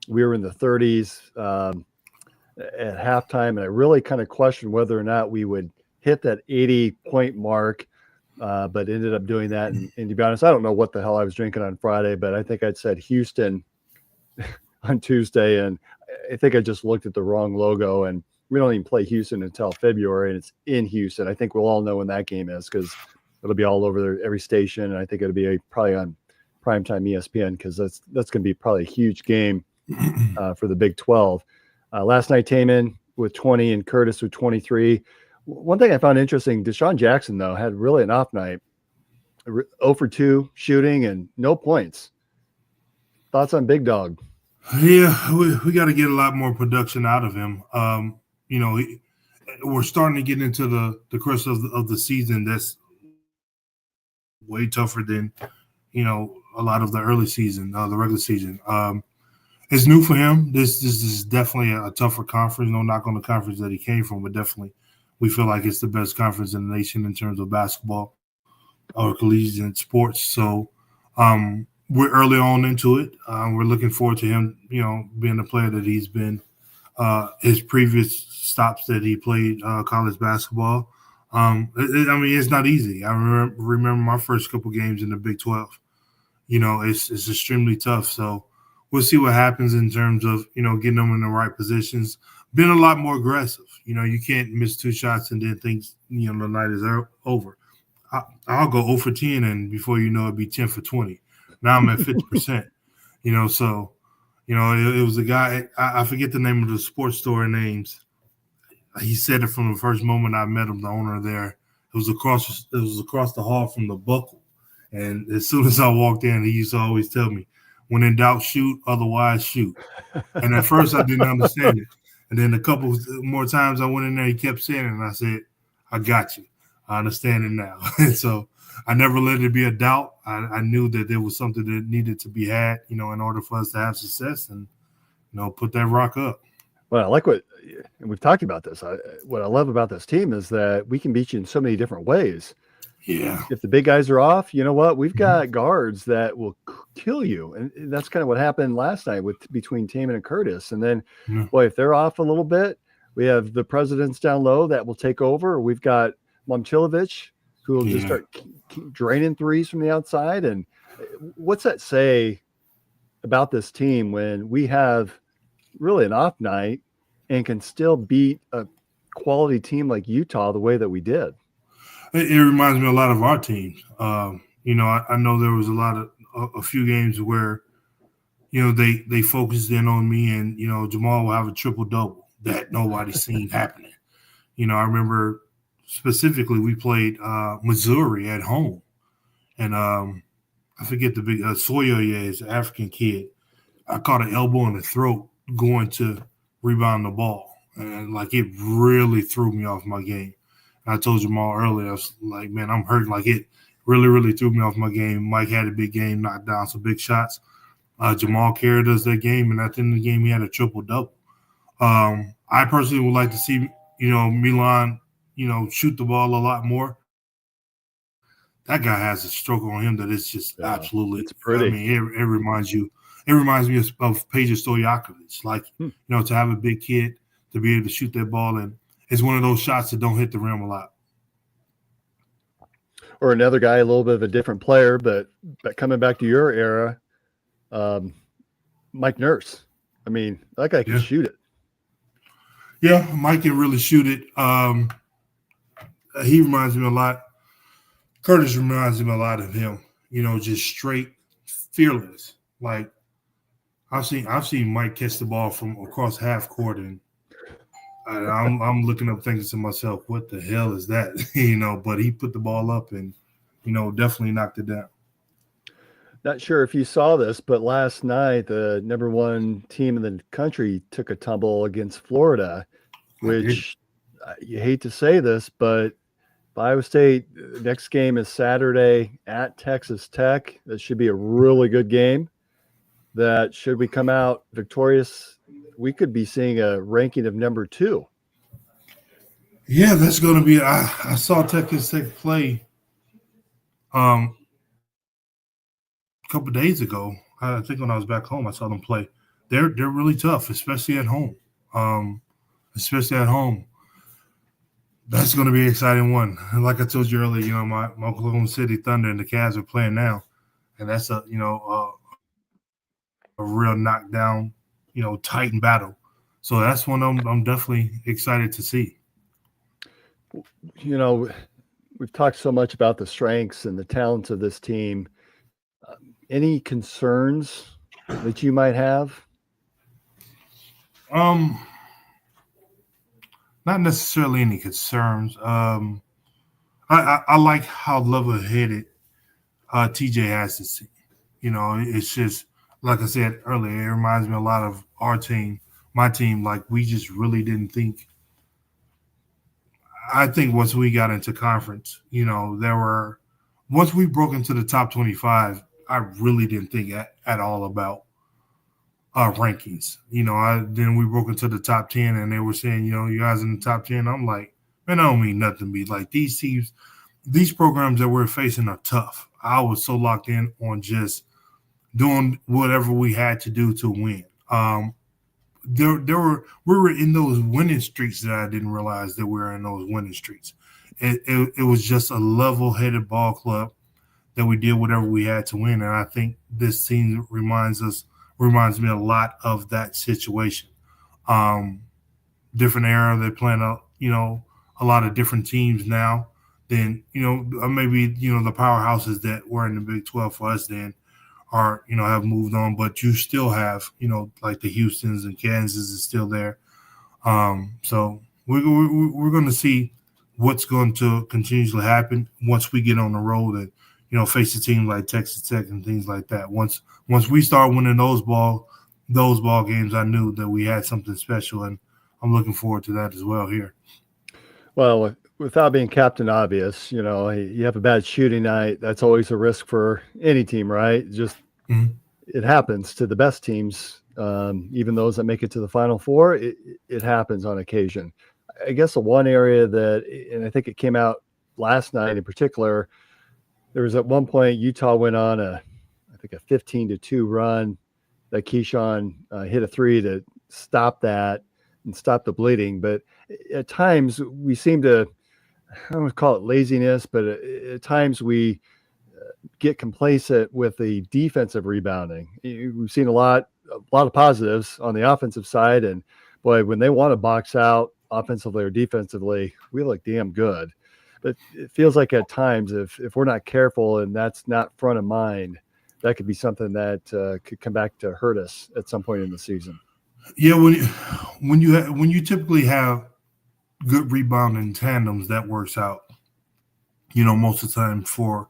we were in the 30s at halftime, and I really kind of questioned whether or not we would hit that 80-point mark, but ended up doing that. And to be honest, I don't know what the hell I was drinking on Friday, but I think I'd said Houston on Tuesday, and I think I just looked at the wrong logo, and we don't even play Houston until February, and it's in Houston. I think we'll all know when that game is because it'll be all over every station, and I think it'll be probably on primetime ESPN because that's going to be probably a huge game for the Big 12. Last night, Taman with 20 and Curtis with 23. One thing I found interesting, Deshaun Jackson, though, had really an off night. 0 for 2 shooting and no points. Thoughts on Big Dog? Yeah, we got to get a lot more production out of him. we're starting to get into the course of the season that's way tougher than, a lot of the early season, the regular season. It's new for him. This is definitely a tougher conference. No knock on the conference that he came from, but definitely we feel like it's the best conference in the nation in terms of basketball or collegiate sports. So we're early on into it. We're looking forward to him, being the player that he's been. His previous stops that he played college basketball. It's not easy. I remember my first couple games in the Big 12. It's extremely tough. So we'll see what happens in terms of, getting them in the right positions. Been a lot more aggressive. You can't miss 2 shots and then think, the night is over. I'll go 0 for 10, and before you know it, be 10 for 20. Now I'm at 50%. So, it was a guy, I forget the name of the sports store names. He said it from the first moment I met him, the owner there. It was across the hall from the Buckle. And as soon as I walked in, he used to always tell me, when in doubt, shoot, otherwise shoot. And at first I didn't understand it. And then a couple more times I went in there, he kept saying it, and I said, I got you. I understand it now. And so I never let it be a doubt. I knew that there was something that needed to be had, in order for us to have success and, put that rock up. Well, I like and we've talked about this. What I love about this team is that we can beat you in so many different ways. Yeah. If the big guys are off, you know what? We've got guards that will kill you. And that's kind of what happened last night between Taman and Curtis. And then, boy, if they're off a little bit, we have the presidents down low that will take over. We've got Momcilovic, who will just start draining threes from the outside. And what's that say about this team when we have really an off night and can still beat a quality team like Utah the way that we did? It reminds me a lot of our teams. I know there was a few games where, they focused in on me and, Jamal will have a triple-double that nobody's seen happening. I remember specifically we played Missouri at home. And I forget the big Soyoye is an African kid. I caught an elbow in the throat going to rebound the ball. And, it really threw me off my game. I told Jamal earlier, I was like, man, I'm hurting. It really, really threw me off my game. Mike had a big game, knocked down some big shots. Jamal carried us that game, and at the end of the game, he had a triple-double. I personally would like to see, Milan, shoot the ball a lot more. That guy has a stroke on him that is just absolutely – it's pretty. it reminds you – it reminds me of Peja Stojakovic. To have a big kid to be able to shoot that ball, and it's one of those shots that don't hit the rim a lot. Or another guy, a little bit of a different player, but coming back to your era, Mike Nurse. I mean, that guy can shoot it. Yeah, Mike can really shoot it. He reminds me a lot. Curtis reminds me a lot of him. Just straight, fearless. I've seen Mike catch the ball from across half court, and I'm looking up thinking to myself, what the hell is that? But he put the ball up and, definitely knocked it down. Not sure if you saw this, but last night the number 1 team in the country took a tumble against Florida, which you hate to say this, but Iowa State, next game is Saturday at Texas Tech. That should be a really good game. That should we come out victorious, we could be seeing a ranking of number 2. Yeah, that's going to be. I saw Texas Tech play a couple of days ago. I think when I was back home, I saw them play. They're really tough, especially at home. That's going to be an exciting one. And like I told you earlier, my Oklahoma City Thunder and the Cavs are playing now, and that's a real knockdown, Titan battle. So that's one I'm definitely excited to see. We've talked so much about the strengths and the talents of this team. Any concerns that you might have? Not necessarily any concerns. I like how level-headed TJ has this team. It's just, like I said earlier, it reminds me a lot of our team, my team. We just really didn't think I think once we got into conference, once we broke into the top 25, I really didn't think at all about rankings. Then we broke into the top 10 and they were saying, you guys in the top 10. I'm like, man, I don't mean nothing to me. Like these teams, these programs that we're facing are tough. I was so locked in on just doing whatever we had to do to win. We were in those winning streaks that I didn't realize that we were in those winning streaks. It was just a level-headed ball club that we did whatever we had to win, and I think this team reminds me a lot of that situation. Different era, they're playing a lot of different teams now than maybe the powerhouses that were in the Big 12 for us then are have moved on, but you still have like the Houstons and Kansas is still there. So we're going to see what's going to continuously happen once we get on the road and face a team like Texas Tech and things like that. Once we start winning those ball games, I knew that we had something special, and I'm looking forward to that as well here. Well, without being Captain Obvious, you have a bad shooting night. That's always a risk for any team, right? Just It happens to the best teams, even those that make it to the Final Four. It happens on occasion. I guess the one area that, and I think it came out last night in particular, there was at one point Utah went on a 15-2 run that Keyshawn hit a three to stop that and stop the bleeding. But at times we seem to, I don't want to call it laziness, but at times we get complacent with the defensive rebounding. We've seen a lot of positives on the offensive side, and boy, when they want to box out offensively or defensively, we look damn good. But it feels like at times if we're not careful and that's not front of mind, that could be something that could come back to hurt us at some point in the season. Yeah, when you typically have good rebounding tandems, that works out. Most of the time for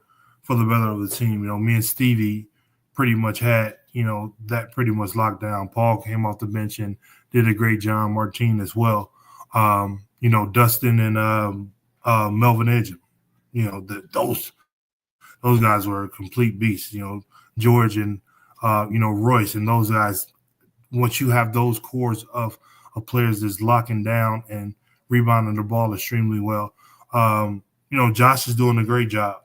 the better of the team. Me and Stevie pretty much had that pretty much locked down. Paul came off the bench and did a great job. Martin as well. Dustin and Melvin Edgem. Those guys were a complete beast. George and Royce and those guys. Once you have those cores of players that's locking down and rebounding the ball extremely well, Josh is doing a great job.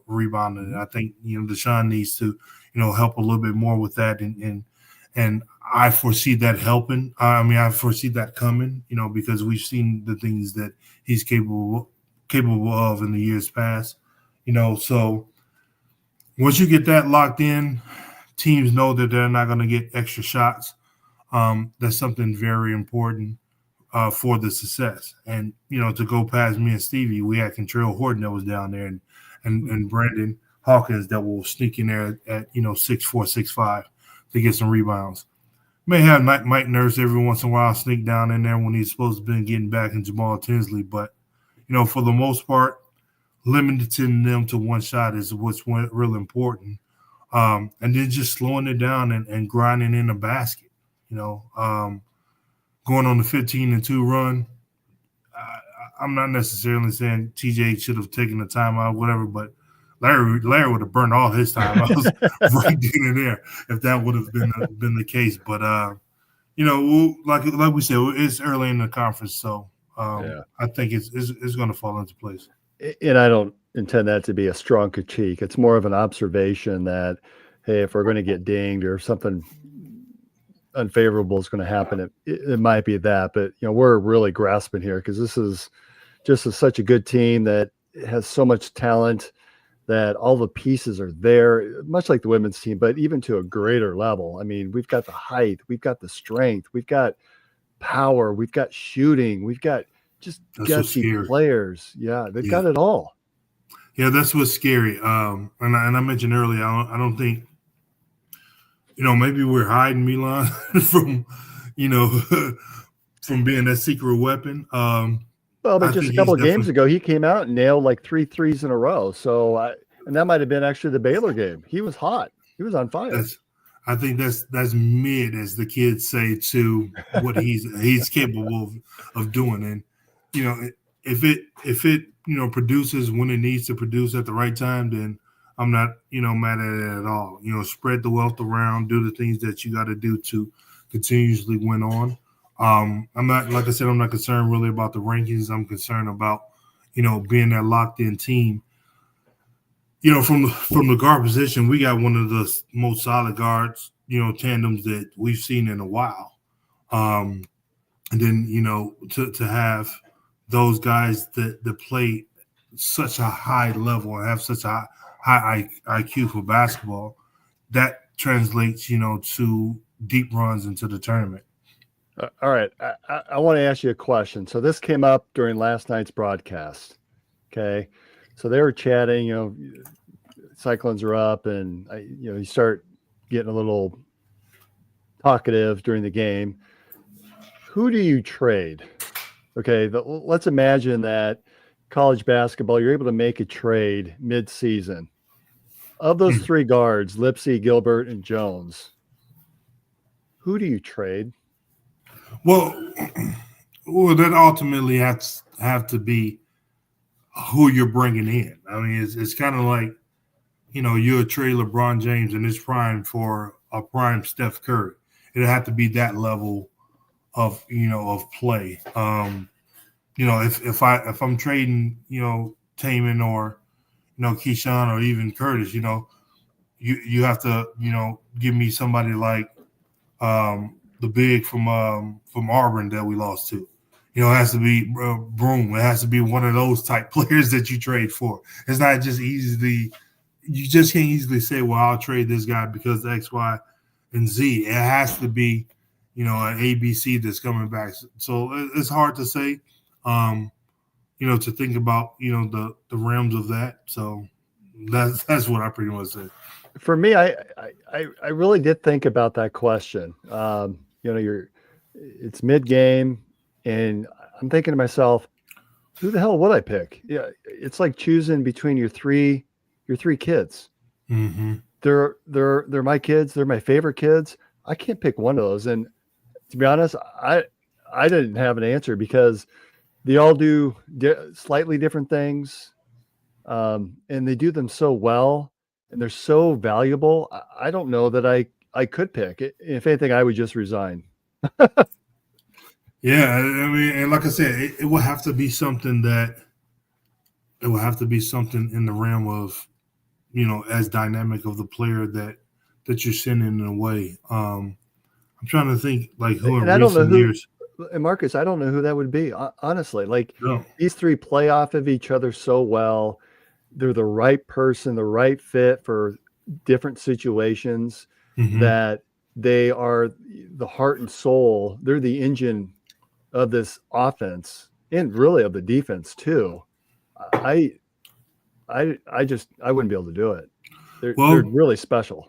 Rebounding. I think Deshaun needs to help a little bit more with that, and I foresee that helping. I foresee that coming. Because we've seen the things that he's capable of in the years past. So once you get that locked in, teams know that they're not going to get extra shots. That's something very important for the success. And, to go past me and Stevie, we had Contrell Horton that was down there and Brandon Hawkins that will sneak in there at 6'4", 6'5" to get some rebounds. May have Mike Nurse every once in a while sneak down in there when he's supposed to be getting back in Jamal Tinsley. But, for the most part, limiting them to one shot is what's real important. And then just slowing it down and grinding in the basket. Going on the 15-2 run. I'm not necessarily saying TJ should have taken the timeout, whatever, but Larry would have burned all his time. I was right then and there if that would have been the case. But like we said, it's early in the conference, so I think it's going to fall into place. And I don't intend that to be a strong critique. It's more of an observation that, hey, if we're going to get dinged or something unfavorable is going to happen, it might be that. But we're really grasping here because this is just such a good team that has so much talent that all the pieces are there, much like the women's team, but even to a greater level. I mean, we've got the height, we've got the strength, we've got power, we've got shooting, we've got just gutsy players. Yeah, they've got it all. Yeah, that's what's scary. And I mentioned earlier, I don't think, maybe we're hiding Milan from, from being that secret weapon. But just a couple of games ago, he came out and nailed like 3 threes in a row. So, and that might have been actually the Baylor game. He was hot. He was on fire. I think that's mid, as the kids say, to what he's capable of doing. And if it produces when it needs to produce at the right time, then I'm not mad at it at all. Spread the wealth around, do the things that you got to do to continuously win on. I'm not, like I said, I'm not concerned really about the rankings. I'm concerned about being that locked in team. From the guard position, we got one of the most solid guards, tandems that we've seen in a while. And then, to have those guys that play such a high level and have such a high IQ for basketball, that translates, to deep runs into the tournament. All right. I want to ask you a question. So this came up during last night's broadcast. Okay. So they were chatting, Cyclones are up, and you start getting a little talkative during the game. Who do you trade? Okay, let's imagine that college basketball, you're able to make a trade mid-season. Of those three guards, Lipsey, Gilbert, and Jones, who do you trade? Well, that ultimately have to be who you're bringing in. I mean, it's kind of like, you'll trade LeBron James in his prime for a prime Steph Curry. It'll have to be that level of play. If I'm trading, Taman or Keyshawn or even Curtis, you have to give me somebody like the big from Auburn that we lost to. It has to be Broom. It has to be one of those type players that you trade for. It's not just easily. You just can't easily say, well, I'll trade this guy because X, Y, and Z. It has to be, an ABC that's coming back. So it's hard to say, to think about, the realms of that. So that's what I pretty much say. For me, I really did think about that question. It's mid-game, and I'm thinking to myself, who the hell would I pick? Yeah, it's like choosing between your three kids. Mm-hmm. They're my kids. They're my favorite kids. I can't pick one of those. And to be honest, I didn't have an answer because they all do slightly different things. And they do them so well, and they're so valuable. I don't know that I could pick. If anything, I would just resign. Yeah, I mean, and like I said, it will have to be something in the realm of, as dynamic of the player that you're sending away. I'm trying to think like who in recent years. And Marcus, I don't know who that would be. Honestly, No. These three play off of each other so well. They're the right person, the right fit for different situations. Mm-hmm. That they are the heart and soul. They're the engine of this offense and really of the defense too. I wouldn't be able to do it. They're really special.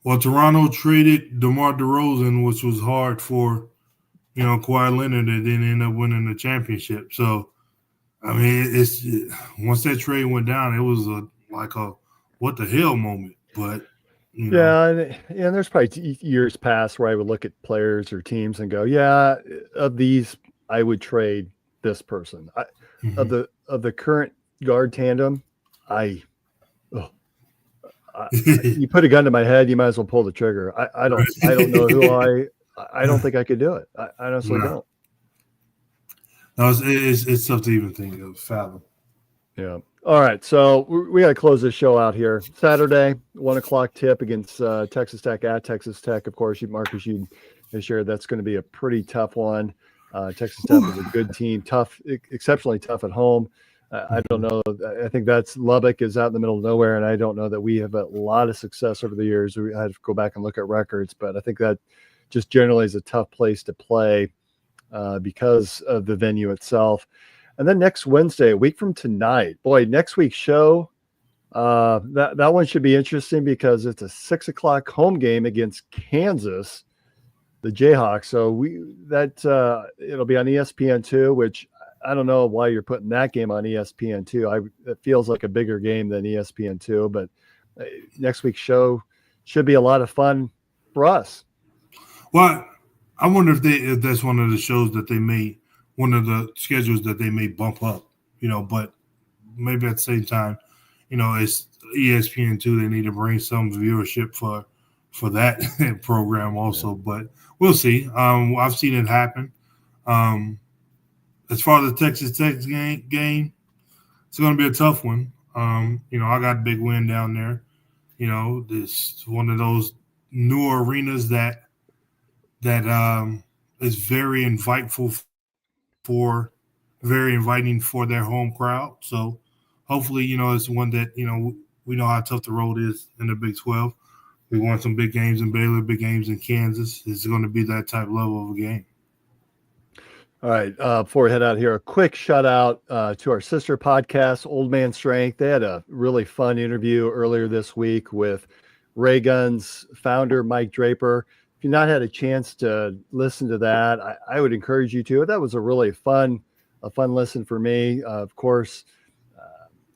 Well, Toronto traded DeMar DeRozan, which was hard for, Kawhi Leonard, and then end up winning the championship. So, I mean, it's once that trade went down, it was like a what the hell moment. But yeah, and there's probably years past where I would look at players or teams and go, yeah, of these, I would trade this person. Of the current guard tandem, you put a gun to my head, you might as well pull the trigger. I don't know who I don't think I could do it. I honestly don't. No, it's tough to even think of, fathom. Yeah. All right. So we got to close this show out here. Saturday, 1:00 tip against Texas Tech at Texas Tech. Of course, Marcus, you shared that's going to be a pretty tough one. Texas Tech is a good team, tough, exceptionally tough at home. I don't know. I think Lubbock is out in the middle of nowhere, and I don't know that we have a lot of success over the years. We had to go back and look at records, but I think that just generally is a tough place to play because of the venue itself. And then next Wednesday, a week from tonight, boy, next week's show, that one should be interesting because it's a 6:00 home game against Kansas, the Jayhawks. So it'll be on ESPN2, which I don't know why you're putting that game on ESPN2. It feels like a bigger game than ESPN2, but next week's show should be a lot of fun for us. Well, I wonder if that's one of the shows that they may one of the schedules that they may bump up, but maybe at the same time, it's ESPN too. They need to bring some viewership for that program also, but we'll see. I've seen it happen. As far as the Texas Tech game, it's going to be a tough one. I got a big win down there. This one of those new arenas that is very inviting for their home crowd. So hopefully, it's one that, we know how tough the road is in the Big 12. We won some big games in Baylor, big games in Kansas. It's going to be that type level of a game. All right. Before we head out here, a quick shout out to our sister podcast, Old Man Strength. They had a really fun interview earlier this week with Ray Gun's founder, Mike Draper. If you've not had a chance to listen to that, I would encourage you to. That was a really fun listen for me. Of course,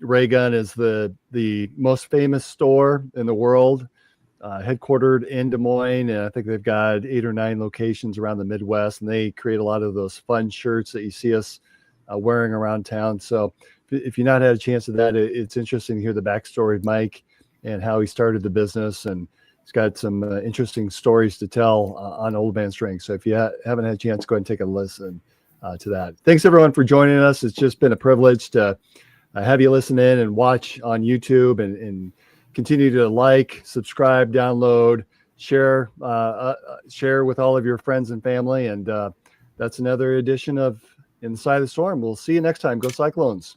Ray Gun is the most famous store in the world, headquartered in Des Moines, and I think they've got 8 or 9 locations around the Midwest, and they create a lot of those fun shirts that you see us wearing around town. So if you've not had a chance of that, it's interesting to hear the backstory of Mike and how he started the business, and he's got some interesting stories to tell on Old Man Strength. So if you haven't had a chance, go ahead and take a listen to that. Thanks everyone for joining us. It's just been a privilege to have you listen in and watch on YouTube, and continue to like, subscribe, download, share with all of your friends and family. And that's another edition of Inside the Storm. We'll see you next time. Go Cyclones.